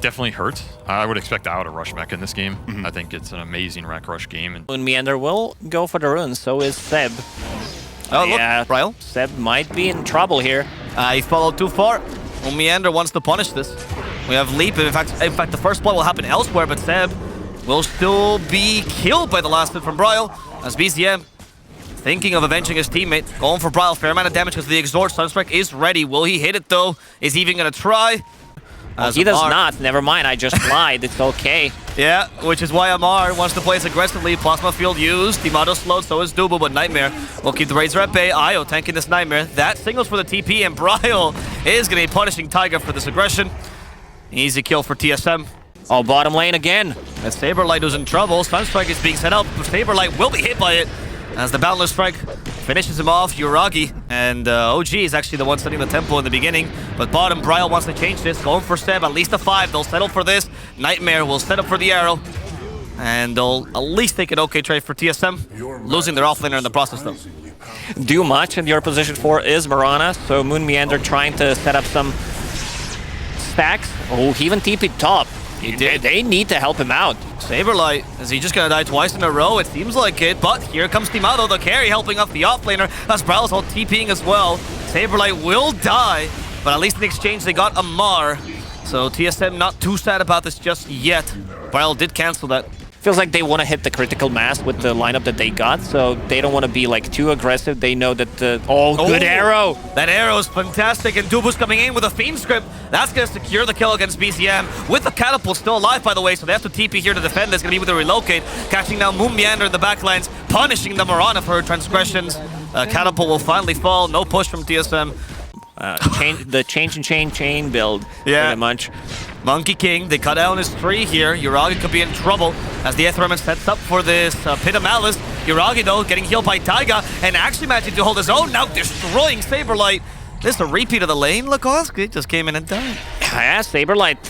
it definitely hurts. I would expect DOTA to rush mech in this game. I think it's an amazing rank rush game. And Moon Meander will go for the runes, so is Seb. Oh, Yeah, look, Bryle. Seb might be in trouble here. He followed too far. Meander wants to punish this. We have Leap. In fact, the first blood will happen elsewhere, but Seb will still be killed by the last hit from Bryle. As BZM thinking of avenging his teammate. Going for Bryle. Fair amount of damage because the Exhort. Sunstrike is ready. Will he hit it, though? Is he even going to try? He does not. Never mind. I just lied. It's okay. Yeah, which is why Amar wants to play this aggressively. Plasma Field used. Timado slowed, so is Double, but Nightmare will keep the Razor at bay. Io tanking this Nightmare. That signals for the TP, and Bryle is going to be punishing Taiga for this aggression. Easy kill for TSM. Oh, bottom lane again. As Saberlight was in trouble. Sunstrike is being set up, but Saberlight will be hit by it. As the Boundless Strike finishes him off, Yuragi. And OG is actually the one setting the tempo in the beginning. But bottom, Bryle wants to change this. Going for Seb, at least a 5. They'll settle for this. Nightmare will set up for the arrow. And they'll at least take an okay trade for TSM. Losing their offlaner in the process, though. Do much in your position 4 is Mirana. So Moon Meander trying to set up some stacks. Oh, he even TP'd top. They need to help him out. Saberlight, is he just gonna die twice in a row? It seems like it, but here comes Timado, the carry, helping up the offlaner. As Bryle's all TPing as well. Saberlight will die, but at least in exchange they got Amar. So TSM not too sad about this just yet. Bryle did cancel that. Feels like they want to hit the critical mass with the lineup that they got, so they don't want to be like too aggressive. They know that the... Oh, good arrow! That arrow is fantastic, and Dubu's coming in with a Fiend Script. That's going to secure the kill against BCM. With the Catapult still alive, by the way, so they have to TP here to defend. There's going to be with the relocate. Catching now Moon Meander in the backlines, punishing the Mirana for her transgressions. Catapult will finally fall. No push from TSM. The chain build, pretty much. Monkey King, they cut down his tree here. Yuragi could be in trouble as the Aetherman sets up for this Pit of Malice. Yuragi, though, getting healed by Taiga and actually managing to hold his own, now destroying Saberlight. This is a repeat of the lane. Lukoski just came in and died. Yeah, Saberlight,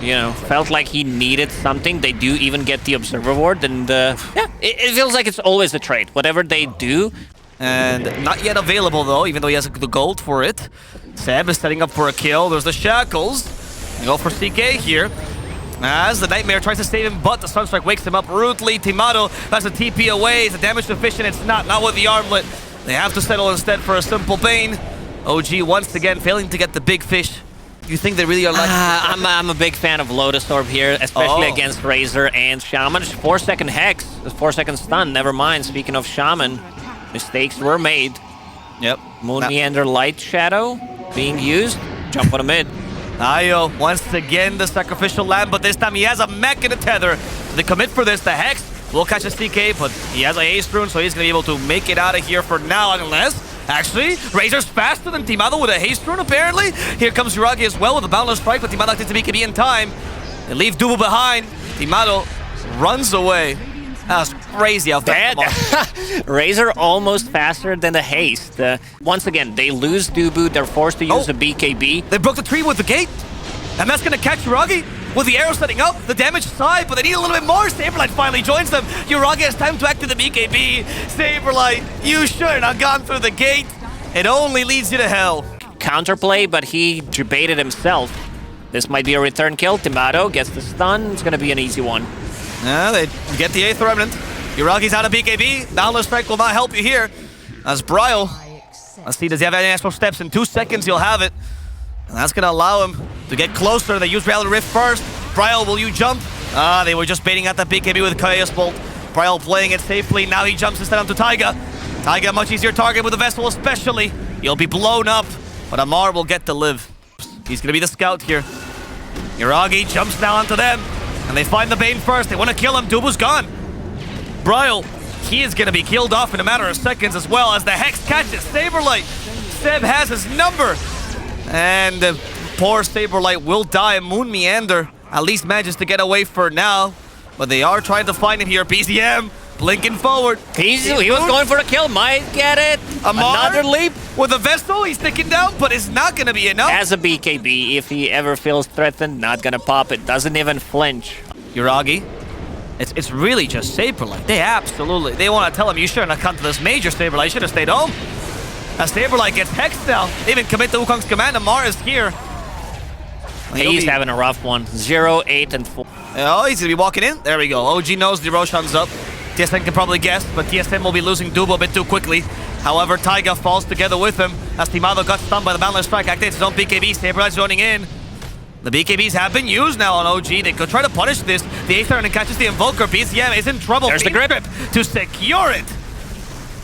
you know, felt like he needed something. They do even get the Observer Ward, and yeah, it feels like it's always a trade. Whatever they do. And not yet available, though, even though he has the gold for it. Seb is setting up for a kill. There's the Shackles. They go for CK here. As the Nightmare tries to save him, but the Sunstrike wakes him up rudely. Timado has a TP away. Is the damage sufficient? It's not with the armlet. They have to settle instead for a simple Bane. OG once again failing to get the big fish. You think they really are like... I'm a big fan of Lotus Orb here, especially against Razor and Shaman. 4-second Hex, 4-second stun, never mind. Speaking of Shaman, mistakes were made. Yep. Moon Meander Light Shadow being used. Jump on a mid. Io, once again, the sacrificial lamb, but this time he has a mech and a tether. So they commit for this. The Hex will catch a CK, but he has a haste rune, so he's going to be able to make it out of here for now, unless... Actually, Razor's faster than Timado with a haste rune, apparently. Here comes Yuragi as well with a Boundless Strike, but Timado gets to BKB in time. They leave Dubu behind. Timado runs away. That was crazy how fast. Razor almost faster than the haste. Once again, they lose Dubu. They're forced to use a BKB. They broke the tree with the gate. And that's going to catch Yuragi with the arrow setting up. The damage side, but they need a little bit more. Saberlight finally joins them. Yuragi has time to activate the BKB. Saberlight, you shouldn't have gone through the gate. It only leads you to hell. Counterplay, but he baited himself. This might be a return kill. Timado gets the stun. It's going to be an easy one. Yeah, they get the 8th Remnant. Yuragi's out of BKB. Boundless Strike will not help you here. As Bryle, let's see, does he have any extra steps? In 2 seconds, he'll have it. And that's going to allow him to get closer. They use Reality Rift first. Bryle, will you jump? They were just baiting out that BKB with Chaos Bolt. Bryle playing it safely. Now he jumps instead onto Taiga. Taiga, much easier target with the Vessel especially. He'll be blown up, but Amar will get to live. He's going to be the scout here. Yuragi jumps now onto them. And they find the Bane first. They want to kill him. Dubu's gone. Bryle, he is going to be killed off in a matter of seconds as well as the Hex catches Saberlight. Seb has his number. And poor Saberlight will die. Moon Meander at least manages to get away for now. But they are trying to find him here. BZM blinking forward. He was going for the kill. Might get it. Amar, another leap. With a Vessel, he's sticking down, but it's not going to be enough. As a BKB, if he ever feels threatened, not going to pop it. Doesn't even flinch. Yuragi. It's really just Saberlight. They want to tell him, you shouldn't have come to this major, Saberlight. You should have stayed home. As Saberlight gets hexed now. They even commit to Wukong's command. Amar is here. He's having a rough one. 0, 8, and 4. Oh, he's going to be walking in. There we go. OG knows the Roshan's up. TSM can probably guess, but TSM will be losing Dubo a bit too quickly. However, Taiga falls together with him as Timado got stunned by the Boundless Strike. Activates his own BKB. Saberlight's joining in. The BKBs have been used now on OG. They could try to punish this. The Aether and catches the Invoker. BCM is in trouble. There's the grip to secure it.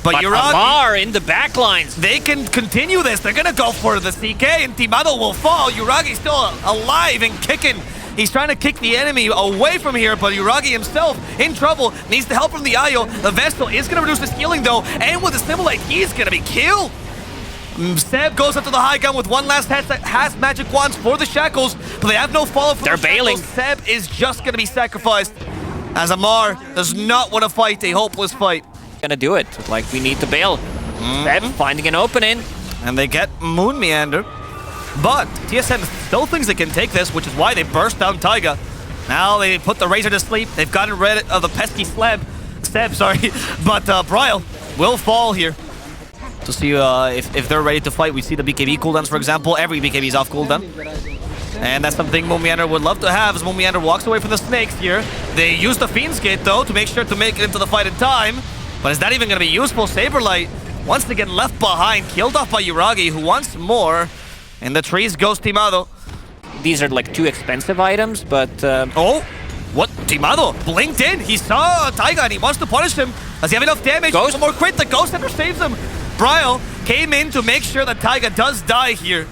But Yuragi, Amar in the backlines. they can continue this. They're going to go for the CK, and Timado will fall. Yuragi's still alive and kicking. He's trying to kick the enemy away from here, but Yuragi himself in trouble. Needs the help from the Io. The Vestal is going to reduce his healing, though, and with the Stimulate, he's going to be killed. Seb goes up to the high gun with one last has magic wands for the Shackles, but they have no follow from They're the bailing. Seb is just going to be sacrificed as Amar does not want to fight a hopeless fight. Gonna do it. Like, we need to bail. Seb finding an opening. And they get Moon Meander. But TSM still thinks they can take this, which is why they burst down Taiga. Now they put the Razor to sleep. They've gotten rid of the pesky Seb, sorry. But Bryle will fall here. To see if they're ready to fight. We see the BKB cooldowns, for example. Every BKB is off cooldown. And that's something Moon Meander would love to have, as Moon Meander walks away from the snakes here. They use the Fiend's Gate, though, to make sure to make it into the fight in time. But is that even going to be useful? Saberlight, once again left behind, killed off by Yuragi, who wants more. And the trees goes Timado. These are like 2 expensive items, but... Oh, what? Timado blinked in. He saw Taiga and he wants to punish him. Does he have enough damage? Ghost? One more crit. The Ghost Center saves him. Bryle came in to make sure that Taiga does die here.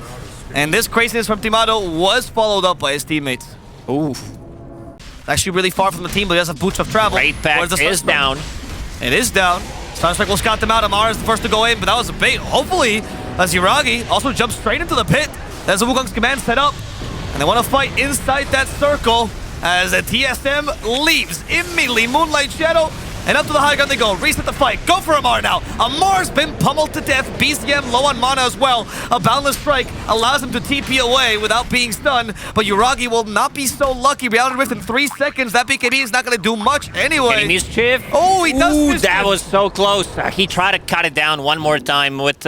And this craziness from Timado was followed up by his teammates. Oof. Actually really far from the team, but he does have boots of travel. Right back is down. It is down. Sunstrike will scout them out. Amar is the first to go in, but that was a bait. Hopefully, as Yuragi also jumps straight into the pit. There's a Wukong's command set up. And they want to fight inside that circle as a TSM leaves immediately. Moonlight Shadow. And up to the high ground they go. Reset the fight. Go for Amar now. Amar's been pummeled to death. BCM low on mana as well. A Boundless Strike allows him to TP away without being stunned. But Yuragi will not be so lucky. Reality Rift in 3 seconds. That BKB is not going to do much anyway. Getting mischief. Oh, he does mischief. That was so close. He tried to cut it down one more time with...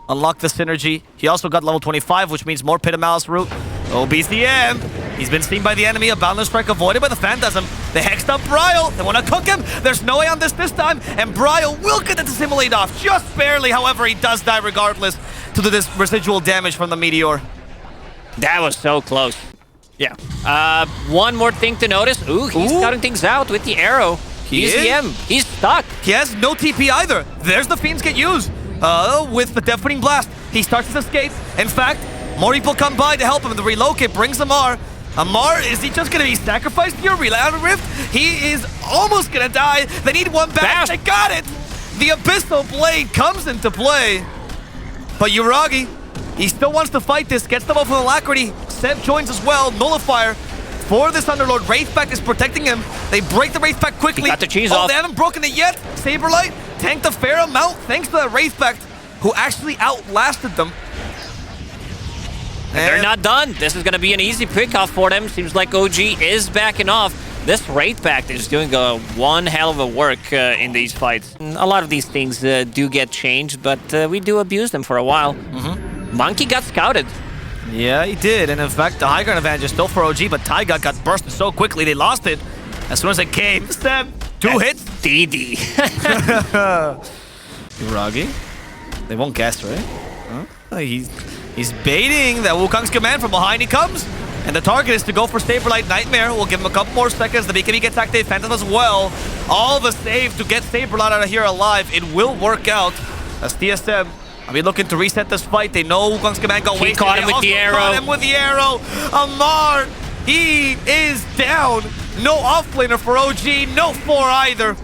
Unlock the synergy. He also got level 25, which means more Pit of Malice route. Oh, BCM. He's been seen by the enemy. A Boundless Strike avoided by the Phantasm. They hexed up Bryle. They want to cook him. There's no way on this time. And Bryle will get it to simulate off. Just barely. However, he does die regardless to this residual damage from the Meteor. That was so close. Yeah. One more thing to notice. Ooh, he's cutting things out with the arrow. BCM. He's stuck. He has no TP either. There's the Fiends get used. With the Deafening Blast. He starts his escape. In fact, more people come by to help him. The relocate brings Amar. Amar, is he just going to be sacrificed here? Reality Rift? He is almost going to die. They need one back. They got it. The Abyssal Blade comes into play. But Yuragi, he still wants to fight this. Gets them off with Alacrity. Seb joins as well. Nullifier for this Underlord. Wraithback is protecting him. They break the Wraithback quickly. He got the cheese off. They haven't broken it yet. Saberlight tanked a fair amount thanks to that Wraithback, who actually outlasted them. They're not done. This is going to be an easy pick-off for them. Seems like OG is backing off. This Wraithback is doing one hell of a work in these fights. A lot of these things do get changed, but we do abuse them for a while. Monkey got scouted. Yeah, he did. And in fact, the high ground advantage is still for OG, but Taiga got bursted so quickly they lost it. As soon as it came, Seb, 2 hits. DD. Yuragi? They won't guess, right? Huh? He's baiting that Wukong's command. From behind he comes. And the target is to go for Saberlight Nightmare. We'll give him a couple more seconds. The BKB gets activated. Phantom as well. All the save to get Saberlight out of here alive. It will work out. As TSM, I mean, looking to reset this fight. They know Wukong's command got wasted. He caught him with the arrow. Caught him with the arrow. Amar, he is down. No offlaner for OG. No 4 either.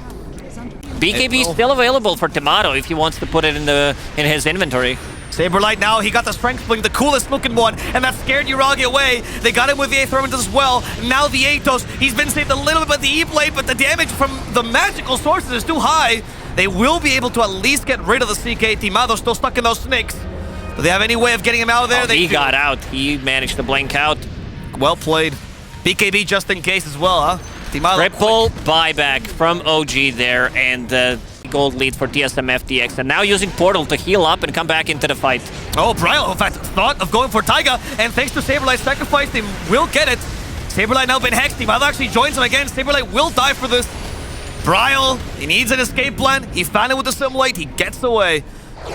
BKB is still available for Timado if he wants to put it in his inventory. Saberlight now, he got the Strength Blink, the coolest looking one, and that scared Yuragi away. They got him with the Aether as well. Now the Atos, he's been saved a little bit by the E-Blade, but the damage from the magical sources is too high. They will be able to at least get rid of the CK. Timado's still stuck in those snakes. Do they have any way of getting him out of there? Oh, he got out. He managed to blink out. Well played. BKB just in case as well, huh? Timado Triple buyback from OG there, and Gold lead for Tsm Ftx, and now using Portal to heal up and come back into the fight. Oh, Bryle, in fact, thought of going for Taiga, and thanks to Saberlight's sacrifice, they will get it. Saberlight now been hexed. Timado actually joins him again. Saberlight will die for this. Bryle, he needs an escape plan. He found it with the Simlight. He gets away.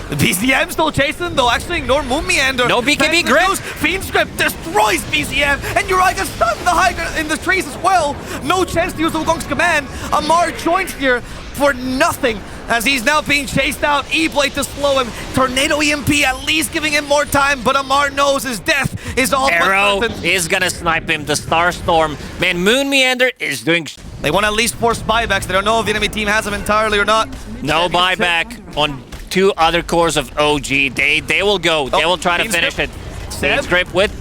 The BZM still chasing him, though. Actually, ignore Moon Meander. No BKB grip. Fiend's grip destroys BZM, and Uri gets stunned in the trees as well. No chance to use the Wukong's command. Amar joins here for nothing, as he's now being chased out. E-Blade to slow him. Tornado EMP at least giving him more time, but Amar knows his death is all Arrow but certain. is gonna snipe him. The Starstorm. Man, Moon Meander is doing... They want to at least force buybacks. They don't know if the enemy team has them entirely or not. No buyback on 2 other cores of OG. They will go. They will try to finish it. Seb Script with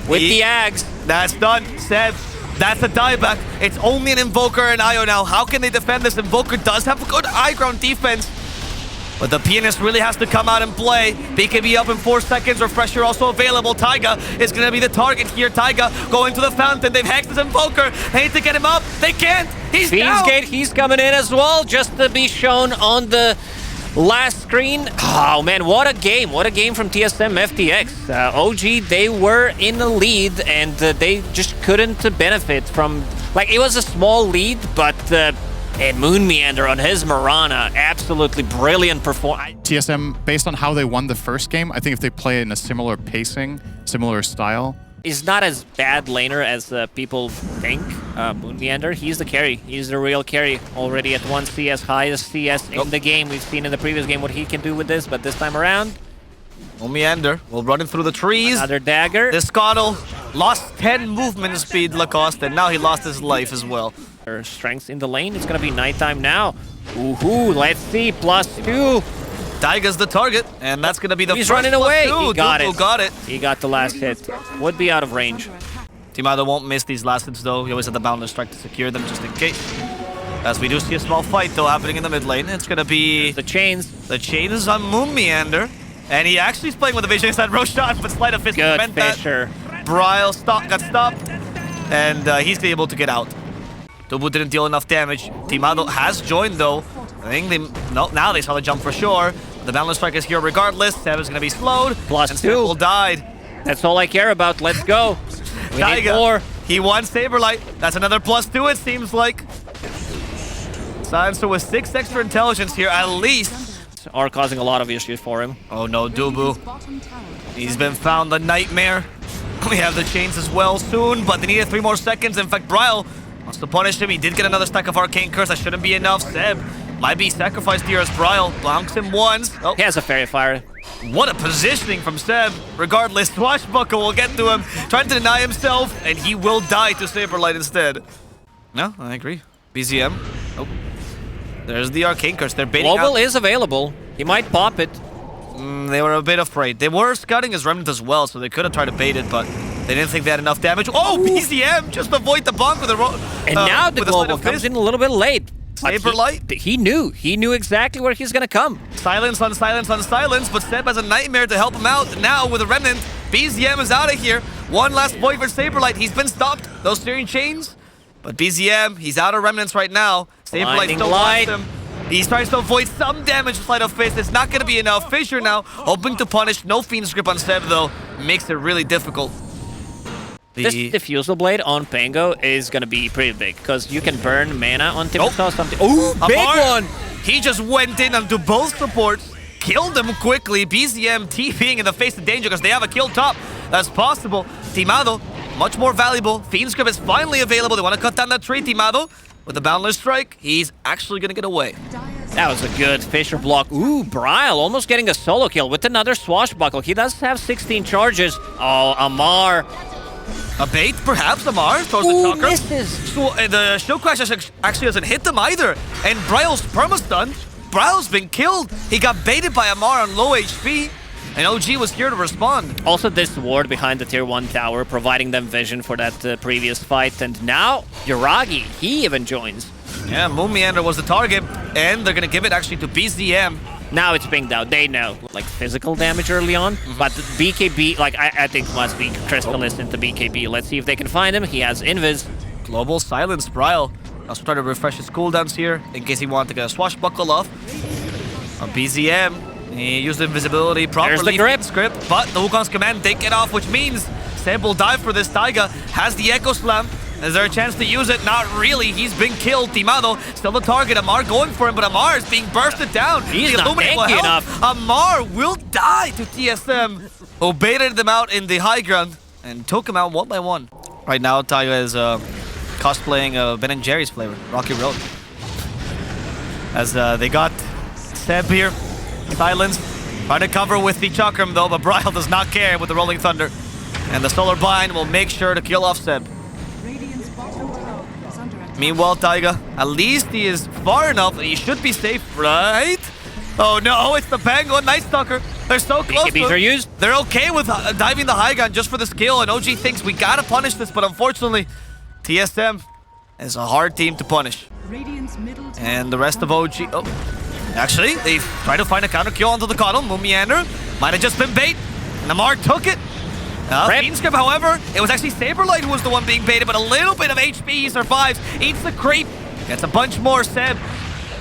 the Ags. That's done. Seb, that's a dieback. It's only an Invoker and Io now. How can they defend this? Invoker does have a good high ground defense, but the Pianist really has to come out and play. BKB up in 4 seconds. Refresher also available. Taiga is going to be the target here. Taiga going to the fountain. They've hacked his Invoker. They need to get him up. They can't. He's down. Fiendsgate, he's coming in as well, just to be shown on the last screen. Oh man, what a game. What a game from Tsm Ftx. OG, they were in the lead, and they just couldn't benefit from... Like, it was a small lead, but... And Moon Meander on his Mirana, absolutely brilliant performance. TSM, based on how they won the first game, I think if they play in a similar pacing, similar style. He's not as bad laner as people think. Moon Meander, he's the carry. He's the real carry. Already at 1 CS, highest CS in the game. We've seen in the previous game what he can do with this, but this time around... Moon Meander will run through the trees. Another dagger. This Scottle lost 10 movement speed, Lacoste, and now he lost his life as well. Her strength in the lane. It's gonna be nighttime now. Ooh, let's see. +2. Taiga's the target, and that's gonna be the He's first running away. +2. He got Dubu it. got it. He got the last hit. Would be out of range. Timado won't miss these last hits though. He always had the Boundless Strike to secure them just in case. As we do see a small fight though happening in the mid lane. It's gonna be The chains. the chains on Moon Meander. And he actually is playing with a vision inside Roshan, but Sleight of Fist Good prevent that. Fisher. Bryle got stopped, and he's able to get out. Dubu didn't deal enough damage. Timado has joined though. I think now they saw the jump for sure. The Boundless Strike is here regardless. Seb is gonna be slowed. +2. And Seb will died. That's all I care about. Let's go. We need Taiga, more. he won Saberlight. That's another +2 it seems like. Silencer with 6 extra intelligence here at least. Are causing a lot of issues for him. Oh no, Dubu. He's been found a nightmare. We have the chains as well soon, but they needed 3 more seconds. In fact, Bryle wants to punish him. He did get another stack of Arcane Curse. That shouldn't be enough. Seb might be sacrificed here as Bryle bonks him once. Oh, He has a Fairy Fire. what a positioning from Seb. Regardless, Swashbuckle will get to him, trying to deny himself, and he will die to Saberlight instead. No, I agree. BZM. Oh. There's the Arcane Curse. They're baiting Global out. is available. He might pop it. They were a bit afraid. They were scouting his Remnant as well, so they could have tried to bait it, but they didn't think they had enough damage. Oh, BZM! Just avoid the bonk with a And now the Global comes in a little bit late. But Saberlight. He knew. He knew exactly where he's gonna come. Silence on silence on silence, but Seb has a Nightmare to help him out. Now with a Remnant, BZM is out of here. One last point for Saberlight. He's been stopped. Those steering chains. But BZM, he's out of Remnants right now. Saberlight Blinding still light. wants him. He's trying to avoid some damage with Sleight of Fist. It's not going to be enough. Fissure now, hoping to punish. No Fiend's Grip on Seb, though. Makes it really difficult. This Diffusal Blade on Pango is gonna be pretty big, because you can burn mana on Timothy or something. Oh, big Amar, one! He just went in onto both supports, killed them quickly. BZM TPing in the face of danger because they have a kill top. That's possible. Timado, much more valuable. Fiend's Grip is finally available. They want to cut down that tree, Timado. With the Boundless Strike, he's actually going to get away. That was a good Fisher block. Ooh, Bryle almost getting a solo kill with another Swashbuckle. He does have 16 charges. Oh, Amar. A bait, perhaps. Amar throws Ooh, the Chakra. misses. So, the Shield Crash actually doesn't hit them either. And Bryle's perma-stun. Bryle's been killed. He got baited by Amar on low HP. And OG was here to respond. Also, this ward behind the tier 1 tower, providing them vision for that previous fight. And now, Yuragi, he even joins. Yeah, Moon Meander was the target. And they're going to give it actually to BZM. Now it's pinged out. They know, like, physical damage early on. But the BKB, like, I think must be Crystallis into BKB. Let's see if they can find him. He has Invis. Global silence, Bryle. Also try to refresh his cooldowns here in case he wanted to get a swashbuckle off. BZM, he used invisibility properly. There's the grip. Script, but the Wukong's command did get off, which means Seb will dive for this. Taiga has the Echo Slam. Is there a chance to use it? Not really. He's been killed. Timado still the target. Amar going for him, but Amar is being bursted down. He's not tanky enough. Amar will die to TSM, who baited them out in the high ground and took him out one by one. Right now, Taiga is cosplaying Ben & Jerry's flavor, Rocky Road. As they got Seb here, Silence, trying to cover with the Chakram though, but Bryle does not care with the Rolling Thunder. And the Solar Bind will make sure to kill off Seb. Meanwhile, Taiga, at least he is far enough that he should be safe, right? Oh no, it's the Pango and Night Stalker. They're so close. BKBs are used. They're okay with diving the high gun just for the skill, and OG thinks we gotta punish this, but unfortunately, TSM is a hard team to punish. And the rest of OG... Oh, actually, they try to find a counter kill onto the Coddle. Mumiander might have just been bait. Namar took it. Fiendscript, however, it was actually Saberlight who was the one being baited, but a little bit of HP, he survives, eats the creep, gets a bunch more. Seb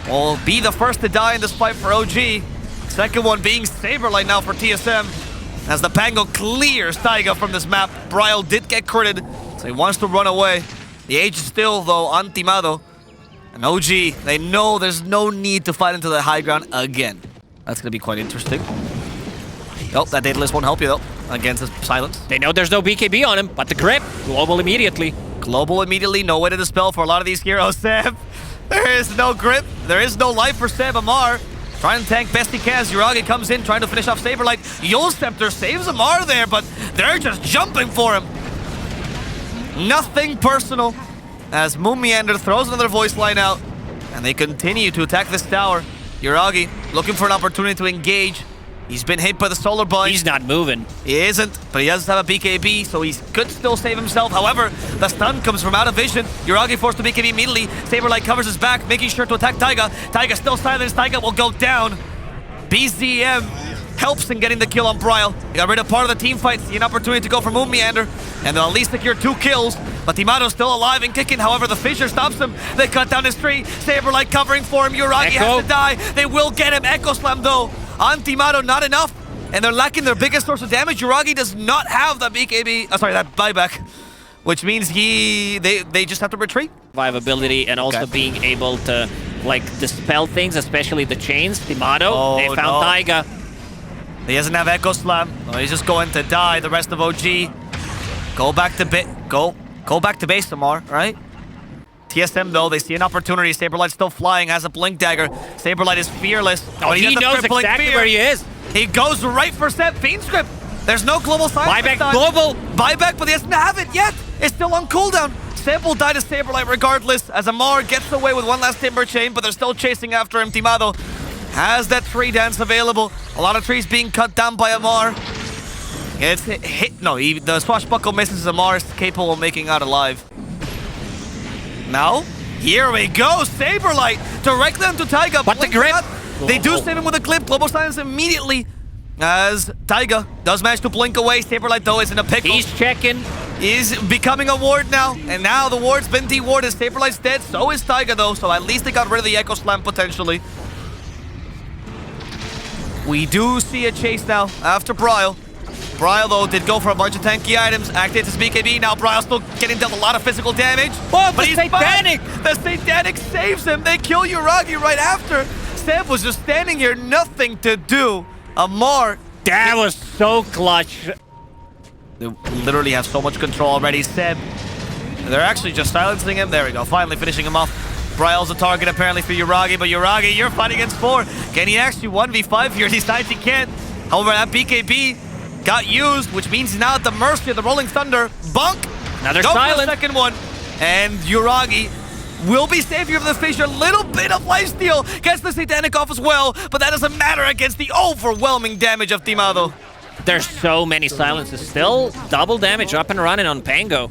will be the first to die in this fight for OG. Second one being Saberlight now for TSM. As the Pango clears Taiga from this map, Bryle did get critted, so he wants to run away. The age is still, though, on Timado. And OG, they know there's no need to fight into the high ground again. That's going to be quite interesting. Nope, that Daedalus won't help you, though, against his Silence. They know there's no BKB on him, but the grip, global immediately. Global immediately, no way to dispel for a lot of these heroes. Seb, there is no grip, there is no life for Seb. Amar trying to tank best he can. Yuragi comes in, trying to finish off Saberlight. Yul Scepter saves Amar there, but they're just jumping for him. Nothing personal, as Mumiander throws another voice line out, and they continue to attack this tower. Yuragi looking for an opportunity to engage. He's been hit by the Solar Bind. He's not moving. He isn't, but he does have a BKB, so he could still save himself. However, the stun comes from out of vision. Yuragi forced to BKB immediately. Saberlight covers his back, making sure to attack Taiga. Taiga still silenced. Taiga will go down. BZM helps in getting the kill on Bryle. He got rid of part of the team fight, see an opportunity to go for Mumiander, and they'll at least secure 2 kills. But Timado's still alive and kicking. However, the Fissure stops him. They cut down his tree. Saberlight covering for him. Yuragi has to die. They will get him. Echo Slam, though, on Timado, not enough. And they're lacking their biggest source of damage. Yuragi does not have that BKB, that buyback, which means they just have to retreat. Survivability and also being able to dispel things, especially the chains. Timado, they found Taiga. He doesn't have Echo Slam. Oh, he's just going to die. The rest of OG. Go back to base, Amar, right? TSM, though, they see an opportunity. Saberlight's still flying, has a Blink Dagger. Saberlight is fearless. Oh, he knows exactly where he is. He goes right for Seb. Fiendscript. There's no global silence. Buyback global. Buyback, but he doesn't have it yet. It's still on cooldown. Seb will die to Saberlight regardless, as Amar gets away with one last Timber Chain, but they're still chasing after him. Timado has that tree dance available. A lot of trees being cut down by Amar. It's hit. No, the swashbuckle misses. Amar is capable of making out alive. Now, here we go. Saberlight directly onto Taiga. But the grip. They do save him with a clip. Global silence immediately, as Taiga does manage to blink away. Saberlight, though, is in a pickle. He's checking. He's becoming a ward now, and now the ward's been dewarded. Saberlight's dead. So is Taiga, though. So at least they got rid of the Echo Slam potentially. We do see a chase now after Bryle. Bryle, though, did go for a bunch of tanky items, activates his BKB. Now Bryle still getting dealt a lot of physical damage. Oh, but he's Satanic! Fine. The Satanic saves him. They kill Yuragi right after. Seb was just standing here, nothing to do. Amar. That was so clutch. They literally have so much control already. Seb, they're actually just silencing him. There we go, finally finishing him off. Bryle's a target apparently for Yuragi, but Yuragi, you're fighting against 4. Can he actually 1v5 here? He decides he can't. However, that BKB got used, which means he's now at the mercy of the Rolling Thunder. Bunk! Another go silence. For the second one. And Yuragi will be savior of the Fissure. Little bit of lifesteal. Gets the Satanic off as well, but that doesn't matter against the overwhelming damage of Timado. There's so many silences. Still double damage up and running on Pango.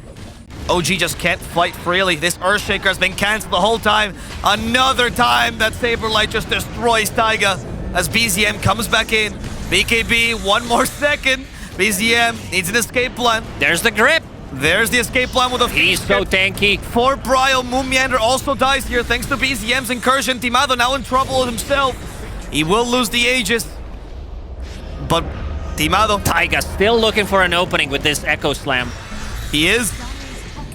OG just can't fight freely. This Earthshaker has been cancelled the whole time. Another time that Saberlight just destroys Taiga as BZM comes back in. BKB, 1 more second. BZM needs an escape plan. There's the grip. There's the escape plan with a He's so tanky. For Bryo, Moon Meander also dies here thanks to BZM's incursion. Timado now in trouble himself. He will lose the Aegis. But Timado, Taiga still looking for an opening with this Echo Slam. he is.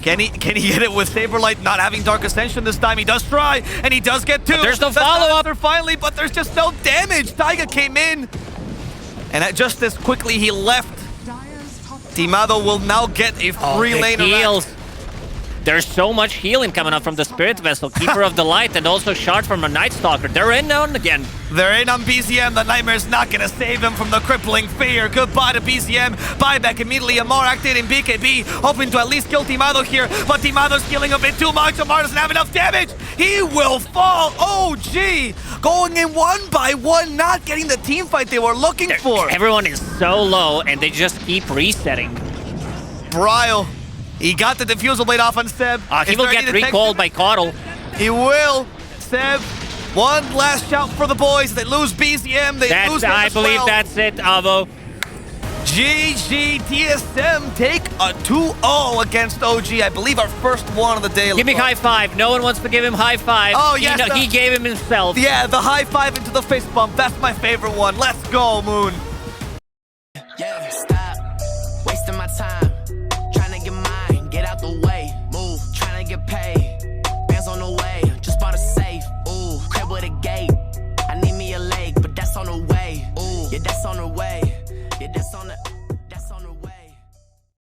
Can he get it with Saberlight not having Dark Ascension this time? He does try, and he does get two. But there's no That's the follow-up. answer finally, but there's just no damage. Taiga came in, and just as quickly he left. Timado will now get a free lane around. Heals. There's so much healing coming up from the Spirit Vessel, Keeper of the Light, and also Shard from a Night Stalker. They're in now and again. They're in on BZM. The Nightmare's not going to save him from the crippling fear. Goodbye to BZM. Buyback immediately. Amar activating BKB, hoping to at least kill Timado here. But Timado's killing a bit too much. Amar doesn't have enough damage. He will fall. OG going in one by one, not getting the team fight they were looking for. Everyone is so low, and they just keep resetting. Bryo, he got the Diffusal Blade off on Seb. He Is will there get any detection? recalled by Coddle. He will. Seb, one last shout for the boys. They lose BZM. They lose him I as believe well. that's it, Avo. GG TSM take a 2-0 against OG. I believe our first one of the day. Give me high five. No one wants to give him high five. Oh, yes, He gave him himself. Yeah, the high five into the fist bump. That's my favorite one. Let's go, Moon. Yeah, stop wasting my time trying to get mine, get out the way, move, trying to get paid.